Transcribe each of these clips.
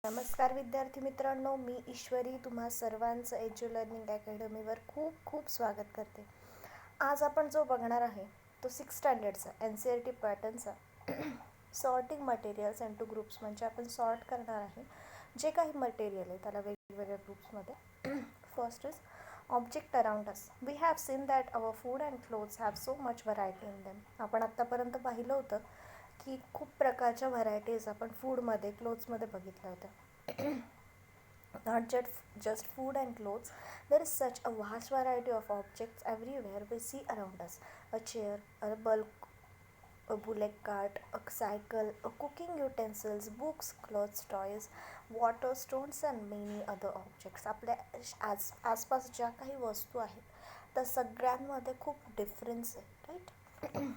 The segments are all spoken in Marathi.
नमस्कार विद्यार्थी मित्रांनो, मी ईश्वरी तुम्हा सर्वांचं एज्यू-लर्निंग अकॅडमीवर खूप खूप स्वागत करते. आज आपण जो बघणार आहे तो 6th स्टँडर्डचा NCERT पॅटर्नचा sorting materials and to groups, म्हणजे आपण सॉर्ट करणार आहे जे काही मटेरियल आहे त्याला वेगवेगळ्या ग्रुप्समध्ये. First is object around us. We have seen that our food and clothes have so much variety in them. आपण आत्तापर्यंत पाहिलं होतं की खूप प्रकारच्या व्हरायटीज आपण फूडमध्ये, क्लोथ्समध्ये बघितल्या होत्या. Not just food and clothes, there is such a vast variety of objects everywhere we see around us. A chair, a bulk, a bullock cart, a cycle, a cooking utensils, books, clothes, toys, water, stones and many other objects. आपल्या आसपास ज्या काही वस्तू आहेत त्या सगळ्यांमध्ये खूप डिफरन्स आहे, right?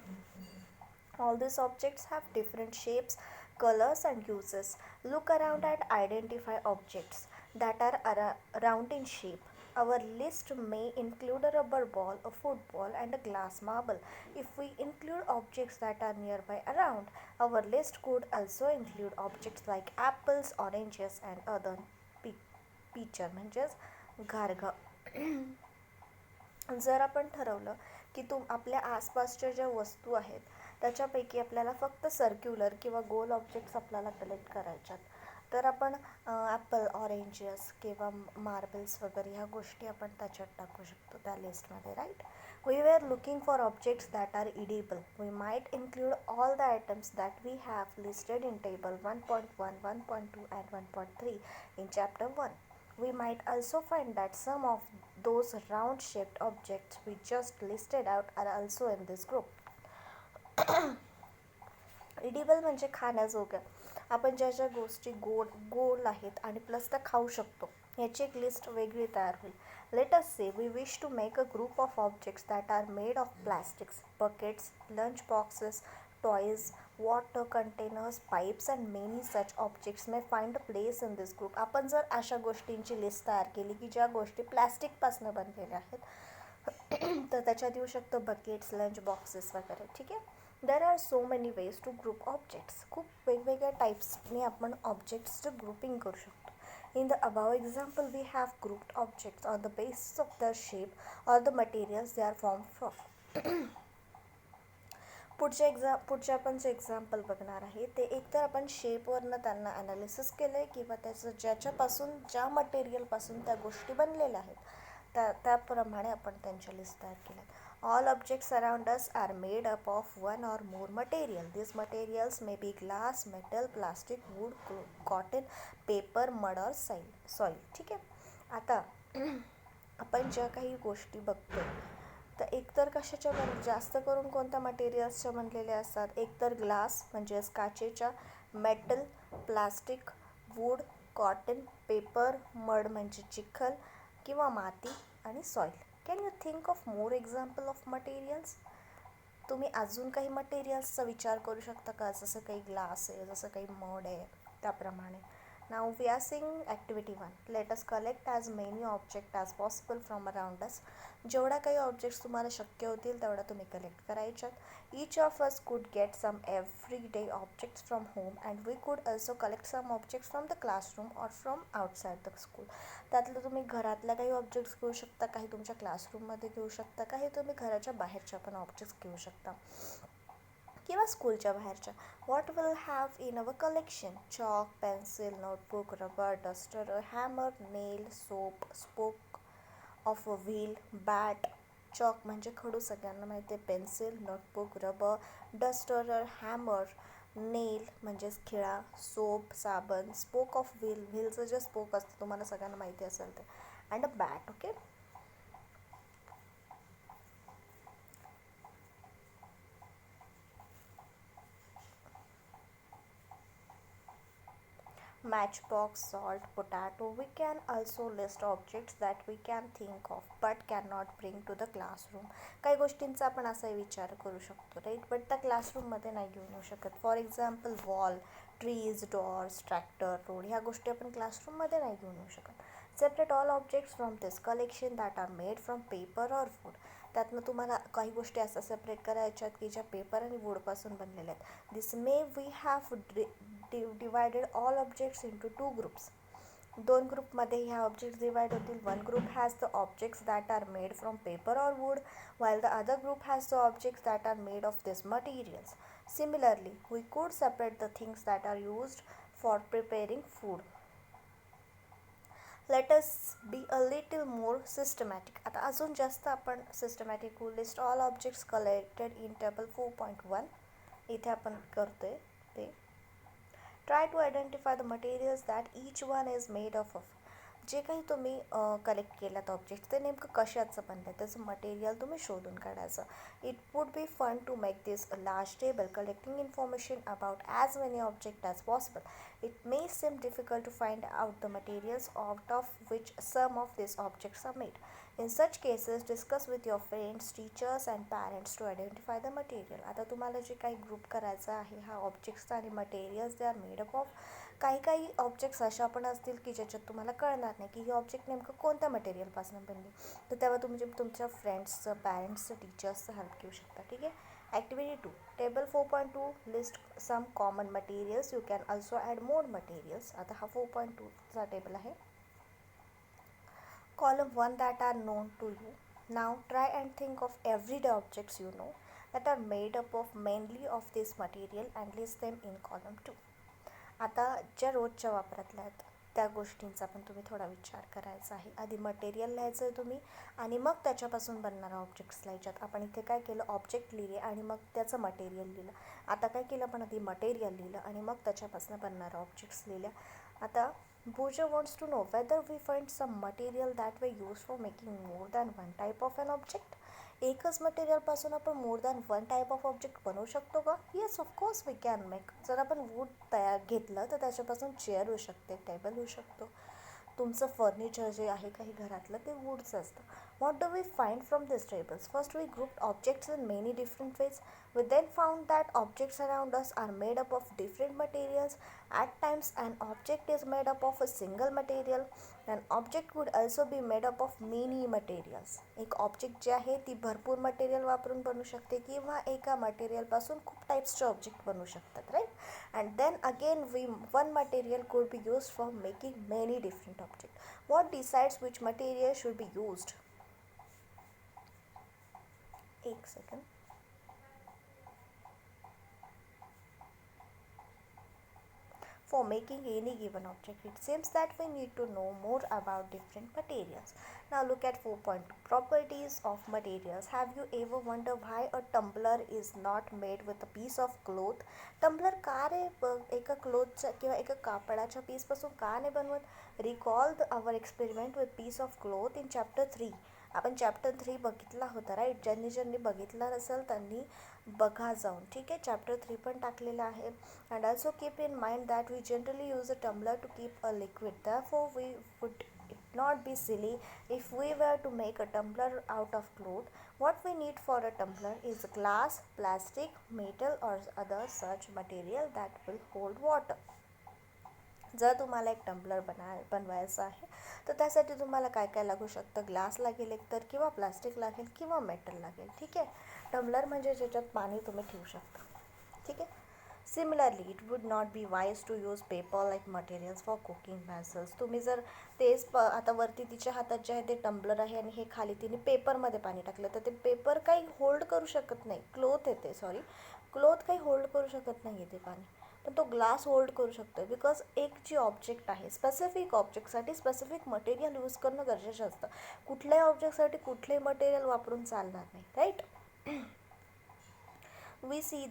All these objects have different shapes, colors and uses. Look around and identify objects that are round in shape. Our list may include a rubber ball, a football and a glass marble. If we include objects that are nearby around, our list could also include objects like apples, oranges and other peacher म्हणजेच घारगा. जर आपण ठरवलं की आपल्या आसपासच्या ज्या वस्तू आहेत त्याच्यापैकी आपल्याला फक्त सर्क्युलर किंवा गोल ऑब्जेक्ट्स आपल्याला कलेक्ट करायच्यात, तर आपण ॲपल, ऑरेंजेस किंवा मार्बल्स वगैरे ह्या गोष्टी आपण त्याच्यात टाकू शकतो त्या लिस्टमध्ये, right? We were looking for objects that are edible. We might include all the items that we have listed in table 1.1, 1.2 and 1.3 in chapter 1. We might also find that some of those round-shaped objects we just listed out are also in this group. Edible म्हणजे खाण्याजोग्या. आपण ज्या ज्या गोष्टी गोल आहेत आणि प्लस त्या खाऊ शकतो याची एक लिस्ट वेगळी तयार होईल. Let us say we wish to make a group of objects that are made of plastics, buckets, lunch boxes, toys, water containers, pipes and many such objects may find a place in this group. आपण जर अशा गोष्टींची लिस्ट तयार केली की ज्या गोष्टी प्लॅस्टिकपासून बनलेल्या आहेत तर त्याच्यात येऊ शकतं बकेट्स, लंच बॉक्सेस वगैरे, ठीक आहे? There are so many ways to group objects. खूप वेगवेगळ्या टाईप्सने आपण ऑब्जेक्ट्सचं ग्रुपिंग करू शकतो. In the above example, we have grouped objects on the basis of their shape or the materials they are formed from. पुढचे आपण जे एक्झाम्पल बघणार आहे ते एकतर आपण शेपवरनं त्यांना ॲनालिसिस केलं आहे किंवा त्याचं ज्या मटेरियलपासून त्या गोष्टी बनलेल्या आहेत त्याप्रमाणे आपण त्यांच्या लिस्ट तयार केल्या. All objects around us are made up of one or more material. This materials may be glass, metal, plastic, wood, cotton, paper, mud और सॉईल. ठीक आहे? आता आपण ज्या काही गोष्टी बघतो तर एकतर कशाच्या जास्त करून कोणत्या मटेरियल्सच्या बनलेल्या असतात? एकतर ग्लास म्हणजेच काचेच्या, metal, plastic, wood, cotton, paper, mud म्हणजे चिखल किंवा माती आणि soil. Can you think of more example of materials? तुम्ही अजून काही मटेरियल्सचा विचार करू शकता का? जसं काही ग्लास आहे, जसं काही मड आहे, त्याप्रमाणे. Now we are seeing activity 1. Let us collect as many objects as possible from around us. जेवढा काही ऑब्जेक्ट्स तुम्हाला शक्य होतील तेवढा तुम्ही collect करायच्यात. Each of us could get some everyday objects from home and we could also collect some objects from the classroom or from outside the school. त्यातलं तुम्ही घरातल्या काही ऑब्जेक्ट्स घेऊ शकता, काही तुमच्या क्लासरूममध्ये घेऊ शकता, काही तुम्ही घराच्या बाहेरच्या पण ऑब्जेक्ट्स घेऊ शकता किंवा स्कूलच्या बाहेरच्या. What will have in our collection? Chalk, pencil, notebook, rubber, duster, hammer, nail, soap, spoke of a wheel, bat. Chalk म्हणजे खडू सगळ्यांना माहिती आहे, pencil, notebook, rubber, duster, hammer, nail म्हणजेच खिळा, सोप, साबण, स्पोक ऑफ व्हीलचं जे स्पोक असतं तुम्हाला सगळ्यांना माहिती असेल ते, and a bat. Okay, matchbox, salt, potato. We can also list objects that we can think of but cannot bring to the classroom. काही गोष्टींचा आपण असाही विचार करू शकतो, राईट, बट त्या क्लासरूममध्ये नाही घेऊन येऊ शकत. For example wall, trees, doors, tractor, road ह्या गोष्टी आपण क्लासरूममध्ये नाही घेऊन येऊ शकत. Separate all objects from this collection that are made from paper or wood. त्यातनं तुम्हाला काही गोष्टी असं सेपरेट करायच्या आहेत की ज्या पेपर आणि वूडपासून बनलेल्या आहेत. This may we have divided all objects into two groups. दोन ग्रुपमध्ये ह्या ऑब्जेक्ट्स डिवाइड होतील. One group has the objects that are made from paper or wood while the other group has the objects that are made of these materials. Similarly, we could separate the things that are used for preparing food. Let us be a little more systematic. आता अजून जास्त आपण systematic list all objects collected in table 4.1 इथे आपण करतोय ते. Try to identify the materials that each one is made of. जे काही तुम्ही कलेक्ट केलात ऑब्जेक्ट ते नेमकं कशाचं बनलं त्याचं मटेरियल तुम्ही शोधून काढायचं. It would be fun to make this a large table collecting information about as many object as possible. It may seem difficult to find out the materials out of which some of these objects are made. In such cases, discuss with your friends, teachers and parents to identify the material. आता तुम्हाला जे काही ग्रुप करायचं आहे हा ऑब्जेक्ट्स आणि materials they are made up of. काही ऑब्जेक्ट्स अशा पण असतील की ज्याच्यात तुम्हाला कळणार नाही की ही ऑब्जेक्ट नेमकं कोणत्या मटेरियलपासून बनली, तर तेव्हा तुम्ही तुमच्या फ्रेंड्सचं, पॅरेंट्सचं, टीचर्सचं हेल्प घेऊ शकता. ठीक आहे. Activity 2 table 4.2 list some common materials. You can also add more materials. आता हा 4.2चा टेबल आहे. Column 1 that are known to you. Now try and think of everyday objects you know that are made up of mainly of this material and list them in column 2. आता ज्या रोजच्या वापरातल्या आहेत त्या गोष्टींचा पण तुम्ही थोडा विचार करायचा आहे. आधी मटेरियल लिहायचं आहे तुम्ही आणि मग त्याच्यापासून बनणारा ऑब्जेक्ट्स लिहायच्यात. आपण इथे काय केलं, ऑब्जेक्ट लिहिले आणि मग त्याचं मटेरियल लिहिलं. आता काय केलं, आपण आधी मटेरियल लिहिलं आणि मग त्याच्यापासून बनणारा ऑब्जेक्ट्स लिहिल्या. आता Booja wants to know whether we find some material that we use for making more than one type of an object. एकच मटेरियलपासून आपण more than one type of object बनवू शकतो का? Yes, of course we can make. जर आपण वूड तयार घेतलं तर त्याच्यापासून चेअर होऊ शकते, टेबल होऊ शकतो. तुमचं फर्निचर जे आहे काही घरातलं ते वूडचं असतं. What do we find from these tables? First, we grouped objects in many different ways. We then found that objects around us are made up of different materials. At times, an object is made up of a single material. An object could also be made up of many materials. एक ऑब्जेक्ट जे आहे ती भरपूर मटेरियल वापरून बनू शकते किंवा एका मटेरियलपासून खूप टाईप्सचे ऑब्जेक्ट बनू शकतात, right. And then again one material could be used for making many different objects. What decides which material should be used? एक second. For making any given object, it seems that we need to know more about different materials. Now look at 4.2 properties of materials. Have you ever wondered why a tumbler is not made with a piece of cloth? Tumbler का रे एका क्लोथच्या किंवा एका कापडाच्या पीसपासून का नाही बनवत? Recall our experiment with piece of cloth in chapter 3. आपण चॅप्टर 3 बघितला होता, राईट. ज्यांनी बघितला नसेल त्यांनी बघा जाऊन. ठीक आहे. चॅप्टर 3 पण टाकलेला आहे. And also keep in mind that we generally use a tumbler to keep a liquid. therefore we would it not be silly if we were to make a tumbler out of cloth. What we need for a tumbler is glass, plastic, metal or other such material that will hold water. जर तुम्हाला एक टम्बलर बनवायचं आहे तर त्यासाठी तुम्हाला काय काय लागू शकतं, ग्लास लागेल एक तर, किंवा प्लास्टिक लागेल किंवा मेटल लागेल. ठीक आहे. टम्बलर म्हणजे ज्याच्यात पाणी तुम्ही ठेवू शकता. ठीक आहे. Similarly it would not be wise to use paper like materials for cooking vessels. तुम्ही जर तेच आता वरती तिच्या हातात जे आहे ते टम्बलर आहे आणि हे खाली तिने पेपरमध्ये पाणी टाकलं तर ते पेपर काही होल्ड करू शकत नाही. क्लोथ काही होल्ड करू शकत नाही ते पाणी, पण तो ग्लास होल्ड करू शकतो. बिकॉज एक जी ऑब्जेक्ट आहे स्पेसिफिक ऑब्जेक्टसाठी स्पेसिफिक मटेरियल यूज करणं गरजेचं असतं. कुठल्याही ऑब्जेक्टसाठी कुठलेही मटेरियल वापरून चालणार नाही, right. We see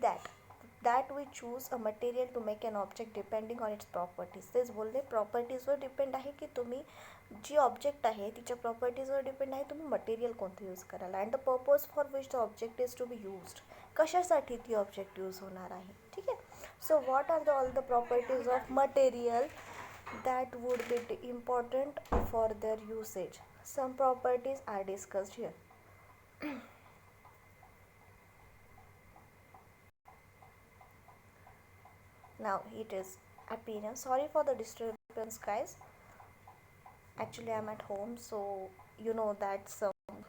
that we choose a material to make an object depending on its properties. तेच बोलले, प्रॉपर्टीजवर डिपेंड आहे की तुम्ही जी ऑब्जेक्ट आहे तिच्या प्रॉपर्टीजवर डिपेंड आहे तुम्ही मटेरियल कोणतं यूज कराल. And the purpose for which the object is to be used. कशासाठी ती ऑब्जेक्ट यूज होणार आहे. ठीक आहे. So what are all the properties of material that would be important for their usage? Some properties are discussed here. Now it is appearance. Sorry for the disturbance, guys. Actually I'm at home, so you know that some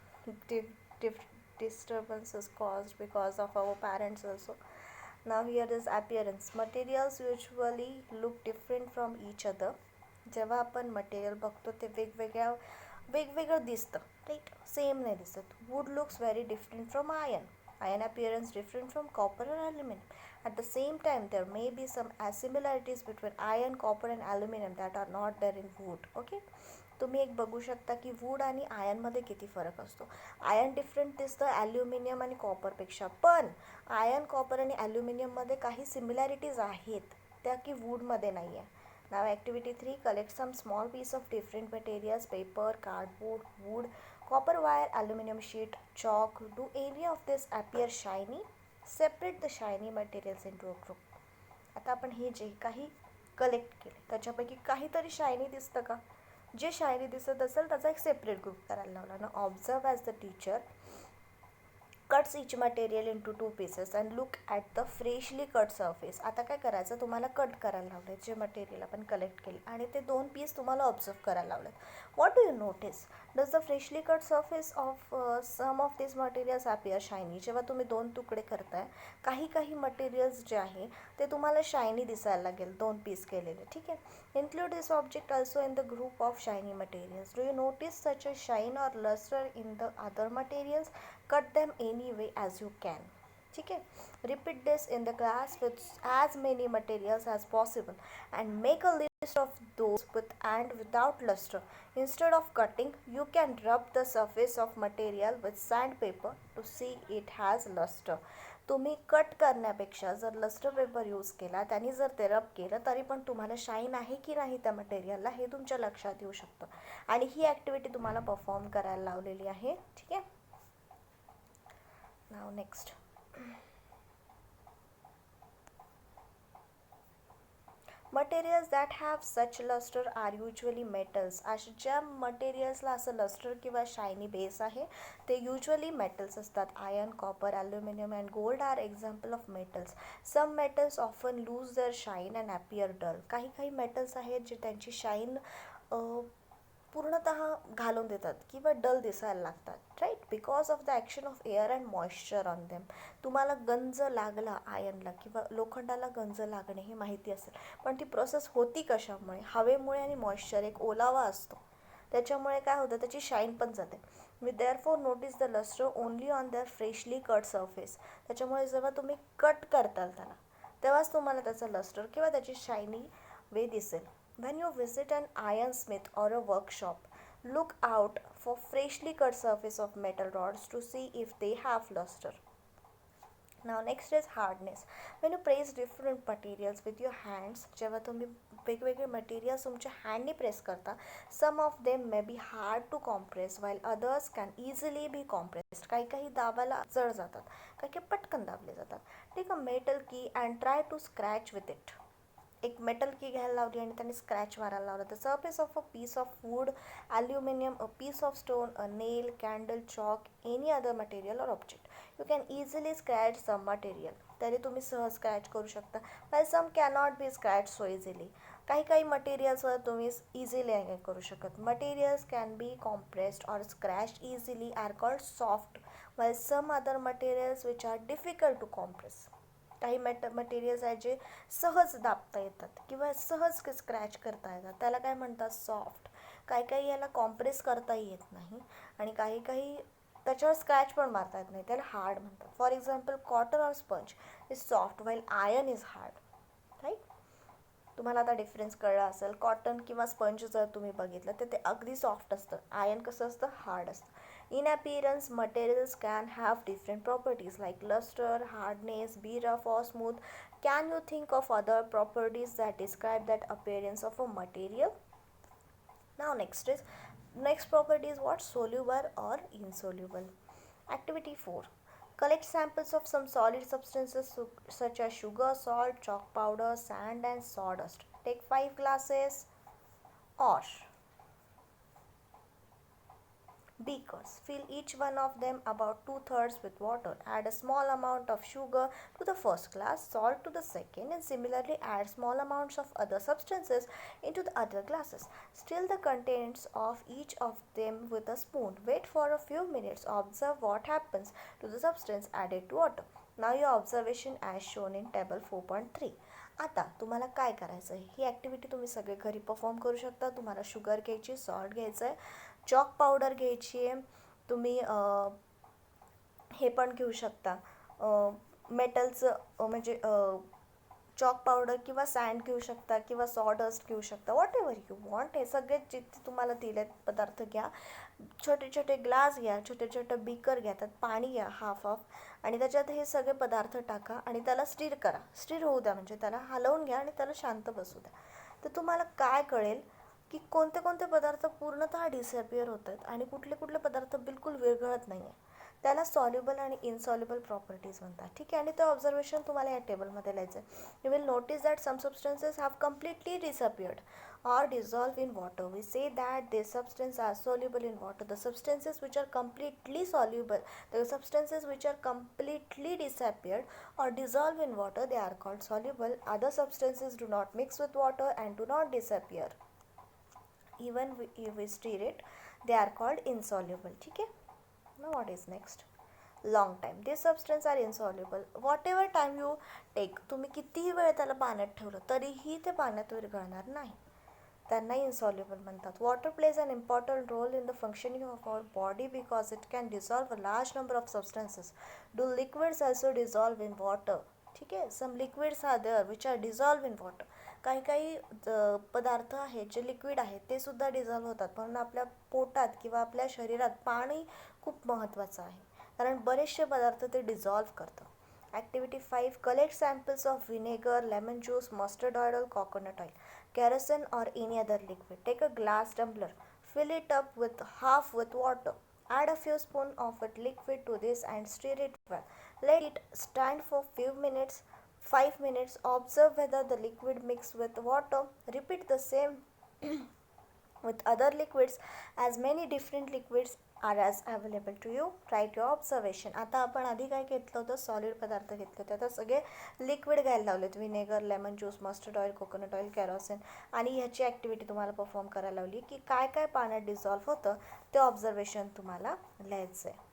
disturbance is caused because of our parents also. Now here is appearance. Materials usually look different from each other. जेव्हा आपण मटेरियल बघतो ते वेगवेगळं दिसतं, राईट, सेम नाही दिसत. Wood looks very different from iron appearance different from copper or aluminum. At the same time, there may be some similarities between iron, copper and aluminum that are not there in wood. Okay, तुम्ही एक बघू शकता की वूड आणि आयनमध्ये किती फरक असतो. आयन डिफरंट दिसतं ॲल्युमिनियम आणि कॉपरपेक्षा, पण आयन, कॉपर आणि ॲल्युमिनियममध्ये काही सिमिलॅरिटीज आहेत त्या की वूडमध्ये नाही आहे. Now activity 3, collect some small piece of different materials, paper, cardboard, wood, copper wire, aluminum sheet, chalk. Do any of this appear shiny? Separate the shiny materials into a group. आता आपण हे जे काही कलेक्ट केले त्याच्यापैकी काहीतरी शायनी दिसतं का? जे शायनी दिसत असेल त्याचा एक सेपरेट ग्रुप करायला लावला ना. Observe as the teacher cuts each material into 2 pieces and look at the freshly cut surface. आता काय करायचं, तुम्हाला कट करायला लावलं जे मटेरियल आपण कलेक्ट केले आणि ते 2 पीस तुम्हाला ऑब्झर्व करायला लावले. What do you notice? Does the freshly cut surface of some of this materials appear shiny? जेव्हा तुम्ही 2 तुकडे करताय, काही मटेरियल्स जे आहे ते तुम्हाला शायनी दिसायला लागेल 2 पीस केलेले. ठीक आहे. Include this object also in the group of shiny materials. Do you notice such a shine or lustre in the other materials? Cut them any way as you can. ठीक है. Repeat this in the class with as many materials as possible and make a list of those with and without luster. Instead of cutting, you can rub the surface of material with sandpaper to see it has luster. तुम्ही कट करण्यापेक्षा जर लस्टर पेपर यूज केला, त्यांनी जर ते रब केलं तरी पण तुम्हाला शाईन आहे की नाही त्या मटेरियलला हे तुमच्या लक्षात येऊ शकतं. आणि ही ॲक्टिव्हिटी तुम्हाला परफॉर्म करायला लावलेली आहे. ठीक आहे. Now next, materials that have such luster are usually metals. अशा ज्या मटेरियल्सला असं लस्टर किंवा शायनी बेस आहे ते युजली मेटल्स असतात. Iron, copper, aluminium and gold are example of metals. Some metals often lose their shine and appear dull. काही मेटल्स आहेत जे त्यांची शाईन पूर्णतः घालून देतात किंवा डल दिसायला लागतात, right, because of the action of air and moisture on them. तुम्हाला गंज लागला आयर्नला किंवा लोखंडाला गंज लागणे हे माहिती असेल, पण ती प्रोसेस होती कशामुळे? हवेमुळे आणि मॉइश्चर, एक ओलावा असतो त्याच्यामुळे काय होतं, त्याची शाईन पण जाते. We therefore notice the lustre only on their freshly cut surface. त्याच्यामुळे जेव्हा तुम्ही कट करताल त्याला तेव्हाच तुम्हाला त्याचं लस्टर किंवा त्याची शायनी वे दिसेल. When you visit an ironsmith or a workshop, look out for freshly cut surface of metal rods to see if they have luster. Now next is hardness. When you press different materials with your hands, जेव्हा तुम्ही वेगवेगळे मटेरियल्स तुमच्या हँडने प्रेस करता, some of them may be hard to compress while others can easily be compressed. काही दाबायला जड जातात, काही पटकन दाबले जातात. Take a metal key and try to scratch with it. एक मेटल की घ्यायला लावली आणि त्याने स्क्रॅच मारायला लावला. The surface of a piece of wood, aluminium, a piece of stone, a nail, candle, chalk, any other material or object. You can easily scratch some material. तरी तुम्ही सहज स्क्रॅच करू शकता. While some cannot be scratch so easily. काही मटेरियल्सवर तुम्ही इझिली नाही करू शकत. Materials can be compressed or scratch easily are called soft, while some other materials which are difficult to compress. काही मटेरियल्स आहेत जे सहज दाबता येतात किंवा सहज स्क्रॅच करता येतात, त्याला काय म्हणतात, सॉफ्ट. काही याला कॉम्प्रेस करता येत नाही आणि काही त्याच्यावर स्क्रॅच पण मारता येत नाही, त्याला हार्ड म्हणतात. For example, cotton or sponge is soft while iron is hard, right. तुम्हाला आता डिफरन्स कळला असेल. कॉटन किंवा स्पंज जर तुम्ही बघितलं तर ते अगदी सॉफ्ट असतं, आयर्न कसं असतं, हार्ड असतं. In appearance, materials can have different properties like luster, hardness, be rough or smooth. Can you think of other properties that describe that appearance of a material? Now next property is what? Soluble or insoluble. Activity 4. Collect samples of some solid substances such as sugar, salt, chalk powder, sand and sawdust. Take 5 glasses or beakers. Fill each one of them about 2/3 with water. Add a small amount of sugar to the first glass, salt to the second, and similarly add small amounts of other substances into the other glasses. Stir the contents of each of them with a spoon. Wait for a few minutes. Observe what happens to the substance added to water. Now your observation as shown in table 4.3. आता तुम्हाला काय करायचं आहे, ही ॲक्टिव्हिटी तुम्ही सगळे घरी परफॉर्म करू शकता. तुम्हाला शुगर घ्यायची, सॉल्ट घ्यायचं आहे, चॉक पावडर घ्यायची आहे, तुम्ही हे पण घेऊ शकता, मेटलचं म्हणजे चॉक पावडर किंवा सँड घेऊ शकता किंवा सॉडस्ट घेऊ शकता, वॉट एव्हर यू वॉन्ट. हे सगळे जिथे तुम्हाला दिलेत पदार्थ घ्या. छोटे छोटे ग्लास घ्या, छोटे छोटे बीकर घ्या, त्यात पाणी घ्या हाफ आणि त्याच्यात हे सगळे पदार्थ टाका आणि त्याला स्टीर करा. स्टीर होऊ द्या, म्हणजे त्याला हलवून घ्या आणि त्याला शांत बसू द्या. तर तुम्हाला काय कळेल की कोणते कोणते पदार्थ पूर्णतः डिसअपिअर होत आहेत आणि कुठले कुठले पदार्थ बिलकुल विरघळत नाही आहे. त्याला सॉल्युबल आणि इनसॉल्युबल प्रॉपर्टीज म्हणतात. ठीक आहे, आणि ते ऑब्झर्वेशन तुम्हाला या टेबलमध्ये लिहायचं आहे. You will notice that some substances have completely disappeared or dissolve in water. We say that the substances are soluble in water. The substances which are completely soluble, the substances which are completely disappeared or dissolve in water, they are called soluble. Other substances do not mix with water and do not disappear. Even if we stir it, they are called insoluble. ठीक है? Now what is next? Long time. These substances are insoluble. Whatever time you take, तुम्ही कितीही वेळ त्याला पाण्यात ठेवलं तरीही ते पाण्यात विरघळणार नाही. त्यांना इनसॉल्युबल म्हणतात. Water plays an important role in the functioning of our body because it can dissolve a large number of substances. Do liquids also dissolve in water. ठीक आहे, some liquids are there which are dissolve in water. काही काही पदार्थ आहेत जे लिक्विड आहेत ते सुद्धा डिझॉल्व होतात. म्हणून आपल्या पोटात किंवा आपल्या शरीरात पाणी खूप महत्त्वाचं आहे, कारण बरेचसे पदार्थ ते डिझॉल्व करतं. Activity 5. Collect samples of vinegar, lemon juice, mustard oil, coconut oil, kerosene or any other liquid. Take a glass tumbler, fill it up with half with water. Add a few spoons of it liquid to this and stir it well. Let it stand for few minutes, 5 minutes. Observe whether the liquid mixed with water. Repeat the same with other liquids. As many different liquids are as available to you. Write your observation. आता आपण आधी काय घेतलं होतं, सॉलिड पदार्थ घेतले होते. आता सगळे लिक्विड घ्यायला लावलेत. Vinegar, lemon juice, mustard oil, coconut oil, kerosene. आणि ह्याची ॲक्टिव्हिटी तुम्हाला परफॉर्म करायला लावली की काय काय पाण्यात डिझॉल्व्ह होतं ते ऑब्झर्वेशन तुम्हाला लिहायचं आहे.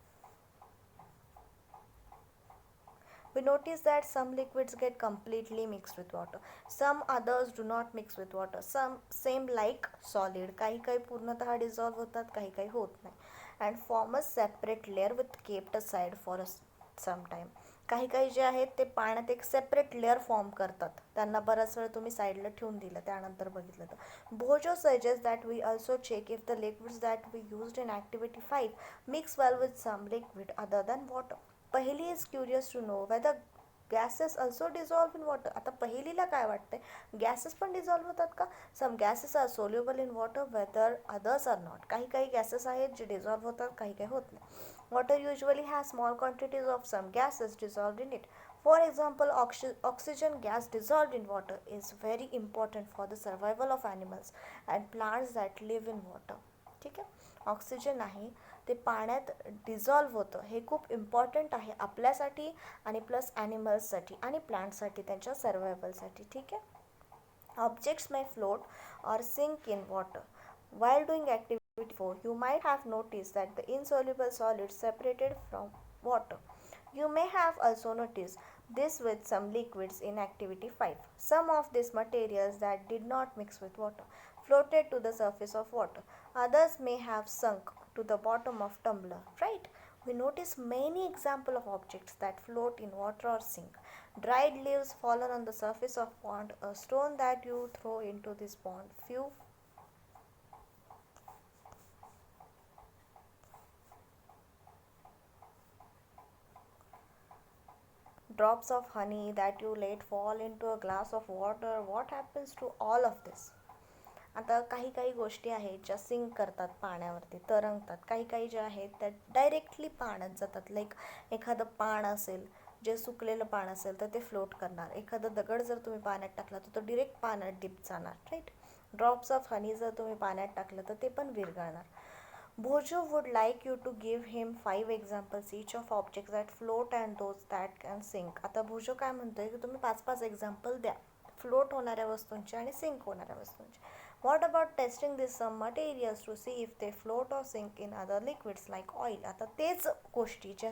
We notice that some liquids get completely mixed with water. Some others do not mix with water. Some same like solid. काही काही पूर्णतः dissolve होतात, काही काही होत नाही. And form a separate layer with kept aside for some time. काही काही जे आहेत ते पाण्यात एक सेपरेट लेअर फॉर्म करतात. त्यांना बराच वेळ तुम्ही साईडला ठेवून दिलं, त्यानंतर बघितलं तर. Bojo suggests that we also check if the liquids that we used in activity 5 mix well with some liquid other than water. Paheli is curious to know whether gases also dissolve in water. आता पहिलीला काय वाटतंय, गॅसेस पण डिझॉल्व होतात का? Some gases are soluble in water whether others are not. काही काही गॅसेस आहेत जे डिझॉल्व होतात, काही काही होत नाही. Water usually has small quantities of some gases dissolved in it. For example, oxygen gas dissolved in water is very important for the survival of animals and plants that live in water. ठीक आहे, ऑक्सिजन आहे ते पाण्यात डिझॉल्व होतं, हे खूप इम्पॉर्टंट आहे आपल्यासाठी आणि प्लस ॲनिमल्ससाठी आणि प्लांट्ससाठी, त्यांच्या सर्वायवलसाठी. ठीक आहे. Objects may float or sink in water. While doing activity 4, you might have noticed that the insoluble solids separated from water. You may have also noticed this with some liquids in activity 5. Some of these materials that did not mix with water floated to the surface of water. Others may have sunk to the bottom of tumbler, right? We notice many examples of objects that float in water or sink. Dried leaves fallen on the surface of pond, a stone that you throw into this pond, few drops of honey that you let fall into a glass of water. What happens to all of this? आता काही काही गोष्टी आहेत ज्या सिंक करतात, पाण्यावरती तरंगतात. काही काही ज्या आहेत त्या डायरेक्टली पाण्यात जातात. लाईक एखादं पान असेल, जे सुकलेलं पान असेल तर ते फ्लोट करणार. एखादं दगड जर तुम्ही पाण्यात टाकला तर तो डिरेक्ट पाण्यात डिप जाणार, राईट. ड्रॉप्स ऑफ हनी जर तुम्ही पाण्यात टाकलं तर ते पण विरघळणार. Bojo would like you to give him 5 examples each of objects that float and those that can sink. आता भोजो काय म्हणतोय की तुम्ही 5-5 एक्झाम्पल द्या फ्लोट होणाऱ्या वस्तूंचे आणि सिंक होणाऱ्या वस्तूंचे. What about testing these some materials to see if they float or sink in other liquids like oil? आता तेच गोष्टी ज्या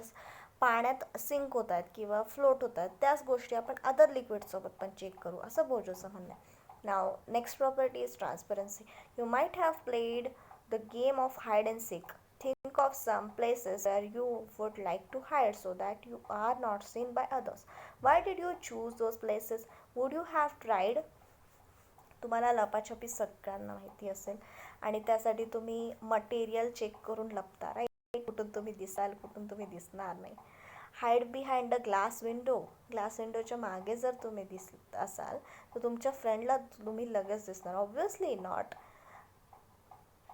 पाण्यात सिंक होत आहेत किंवा फ्लोट होत आहेत, त्याच गोष्टी आपण अदर लिक्विडसोबत पण चेक करू, असं बोजोचं म्हणणं आहे. नाव next property is transparency. You might have played the game of hide and seek. Think of some places where you would like to hide so that you are not seen by others. Why did you choose those places? Would you have tried? तुम्हाला लपाछपी सगळ्यांना माहिती असेल आणि त्यासाठी तुम्ही मटेरियल चेक करून लपता, राईट? कुठून तुम्ही दिसाल, कुठून तुम्ही दिसणार नाही. Hide behind a glass window. Glass विंडोच्या मागे जर तुम्ही दिसत असाल तर तुमच्या फ्रेंडला तुम्ही लगेच दिसणार. Obviously not,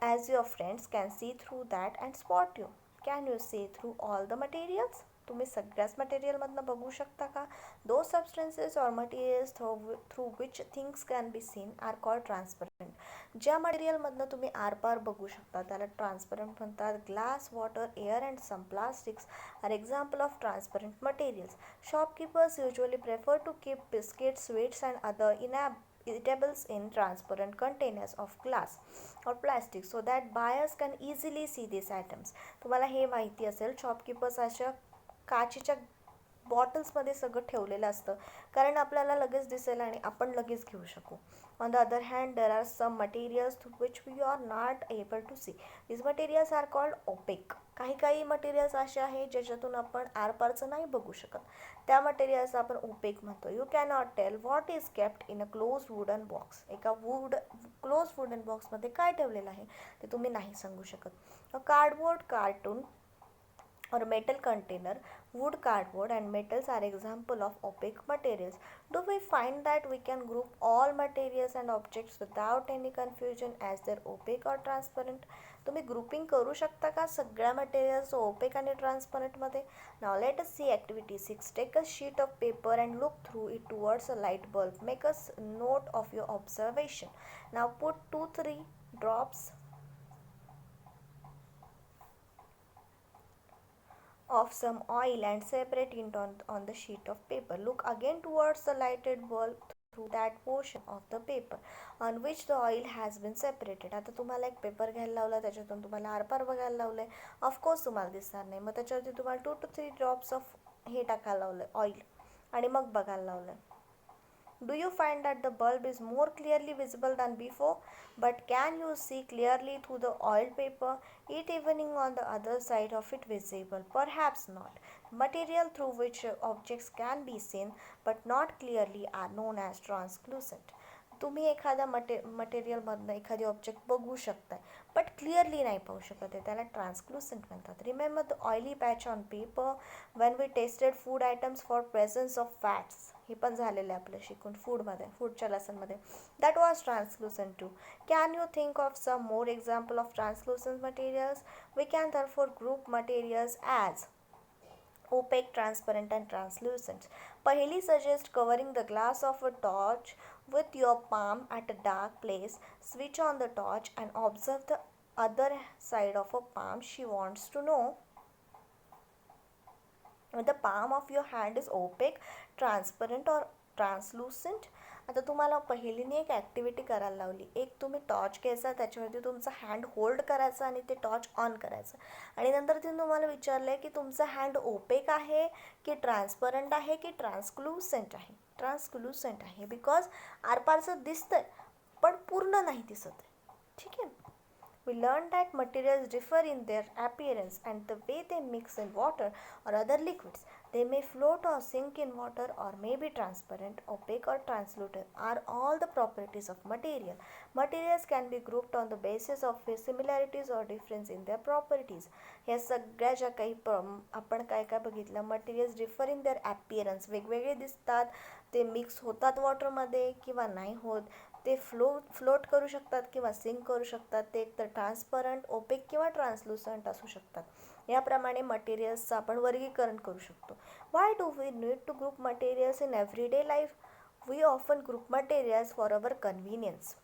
as your friends can see through that and spot you. Can you see through all the materials? तुम्ही सगळ्याच मटेरियलमधनं बघू शकता का? Those substances or materials through which things can be seen are called transparent. ज्या मटेरियलमधनं तुम्ही आरपार बघू शकता त्याला ट्रान्सपरंट म्हणतात. Glass, water, air and some plastics are example of transparent materials. Shopkeepers usually prefer to keep biscuits, sweets and other eatables in transparent containers of glass or plastic so that buyers can easily see these items. तुम्हाला हे माहिती असेल, शॉपकीपर्स अशा काचेच्या बॉटल्समध्ये सगळं ठेवलेलं असतं कारण आपल्याला लगेच दिसेल आणि आपण लगेच घेऊ शकू. On the other hand there are some materials through which we are not able to see. This materials are called opaque. काही मटेरियल्स असे आहेत ज्याच्यातून आपण आरपारचं नाही बघू शकत, त्या मटेरियल्स आपण ओपेक म्हणतो. You can not tell what is kept in a close wooden box. एका क्लोज वुडन बॉक्समध्ये काय ठेवलेलं आहे ते तुम्ही नाही सांगू शकत. A cardboard, carton or metal container, wood, cardboard and metals are example of opaque materials. Do we find that we can group all materials and objects without any confusion as they're opaque or transparent? तुम्ही ग्रुपिंग करू शकता का सगळ्या मटेरियल्स ओपेक आणि ट्रान्सपरंट मध्ये? Now let us see activity 6. Take a sheet of paper and look through it towards a light bulb. Make a note of your observation. Now put 2-3 drops of some oil and separate it on the sheet of paper. Look again towards the lighted bulb through that portion of the paper on which the oil has been separated. आता तुम्हाला एक पेपर घ्यायला लावला, त्याच्यातून तुम्हाला आरपार बघायला लावलंय. ऑफकोर्स तुम्हाला दिसणार नाही, मग त्याच्यावरती तुम्हाला 2-3 drops ऑफ हे टाकायला लावलंय, ऑइल, आणि मग बघायला लावलंय. Do you find that the bulb is more clearly visible than before? But can you see clearly through the oiled paper? It evening on the other side of it visible? Perhaps not. Material through which objects can be seen but not clearly are known as translucent. तुम्ही एखाद्या मटेरियलमधनं एखादी ऑब्जेक्ट बघू शकताय बट क्लिअरली नाही पाहू शकत आहे, त्याला ट्रान्सक्लुसेंट म्हणतात. Remember the oily patch on paper when we tested food items for presence of fats. हे पण झालेलं आहे आपलं शिकून फूडच्या लेसनमध्ये. That was translucent too. Can you think of some more example of translucent materials? We can therefore group materials as opaque, transparent and translucent. Paheli suggests covering the glass of a torch with your palm at a dark place. Switch on the torch and observe the other side of a palm. She wants to know if the palm of your hand is opaque, transparent or translucent. आता तुम्हाला पहिलीने एक ॲक्टिव्हिटी करायला लावली. एक तुम्ही टॉर्च घ्यायचा, त्याच्यावरती तुमचा हँड होल्ड करायचा आणि ते टॉर्च ऑन करायचं, आणि नंतर तिने तुम्हाला विचारलं आहे की तुमचा हँड ओपेक आहे की ट्रान्सपरंट आहे की ट्रान्सक्लुसेंट आहे. ट्रान्सक्लुसेंट आहे बिकॉज आरपारचं दिसतंय पण पूर्ण नाही दिसत आहे. ठीक आहे. We learned that materials differ in their appearance and the way they mix in water or other liquids. They may float or sink in water or may be transparent, opaque or translucent are all the properties of material. Materials can be grouped on the basis of similarities or difference in their properties. ह्या सगळ्या ज्या काही आपण काय काय बघितलं, मटेरियल्स डिफर इन देअर ॲपियरन्स, वेगवेगळे दिसतात, ते मिक्स होतात वॉटरमध्ये किंवा नाही होत, ते फ्लोट करू शकतात किंवा सिंक करू शकतात, ते एकतर ट्रान्सपरंट, ओपेक किंवा ट्रान्सलुसंट असू शकतात. याप्रमाणे मटेरियल्सचं आपण वर्गीकरण करू शकतो. Why do we need to group materials in everyday life? We often group materials for our convenience.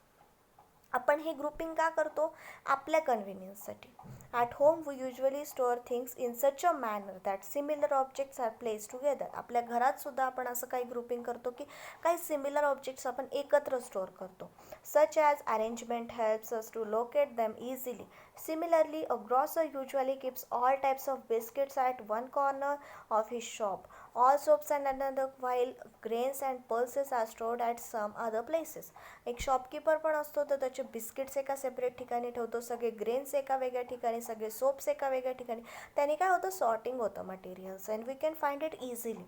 आपण हे ग्रुपिंग का करतो? आपल्या कन्व्हिनियन्ससाठी. At home we usually store things in such a manner that similar objects are place together. आपल्या घरात सुद्धा आपण असं काही ग्रुपिंग करतो की काही सिमिलर ऑब्जेक्ट्स आपण एकत्र स्टोअर करतो. Such as arrangement helps us to locate them easily. Similarly, a grocer usually keeps all types of biscuits at one corner of his shop, all soaps and another, while grains and pulses are stored at some other places. एक शॉपकीपर पण असतो, तर त्याचे बिस्किट्स एका सेपरेट ठिकाणी ठेवतो, सगळे ग्रेन्स एका वेगळ्या ठिकाणी, सगळे सोप्स एका वेगळ्या ठिकाणी. त्याने काय होतं, सॉर्टिंग होतं materials and we can find it easily.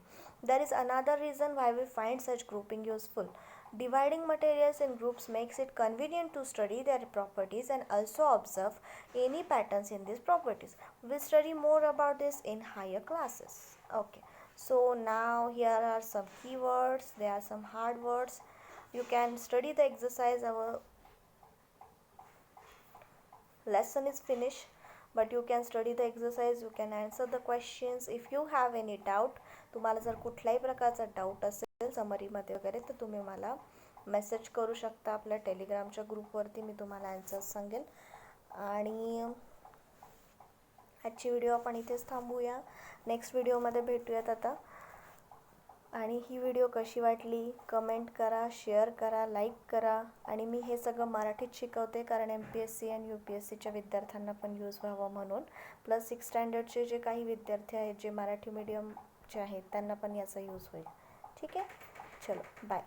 There is another reason why we find such grouping useful. Dividing materials in groups makes it convenient to study their properties and also observe any patterns in these properties. We'll study more about this in higher classes. Okay, so now here are some keywords. There are some hard words. You can study the exercise. Our lesson is finished, but you can study the exercise. You can answer the questions. If you have any doubt, तुम्हाला जर कुठल्याही प्रकारचा डाऊट असेल समरीमध्ये वगैरे, तर तुम्ही मला मेसेज करू शकता आपल्या टेलिग्रामच्या ग्रुपवरती. मी तुम्हाला आन्सर्स सांगेल. आणि आजची व्हिडिओ आपण इथेच थांबूया. नेक्स्ट व्हिडिओमध्ये भेटूयात आता. आणि ही व्हिडिओ कशी वाटली कमेंट करा, शेअर करा, लाईक करा. आणि मी हे सगळं मराठीत शिकवते, कारण MPSC आणि UPSCच्या विद्यार्थ्यांना पण यूज व्हावं म्हणून. प्लस 6th स्टँडर्डचे जे काही विद्यार्थी आहेत जे मराठी मीडियमचे आहेत त्यांना पण याचा यूज होईल. ठीक आहे, चलो बाय.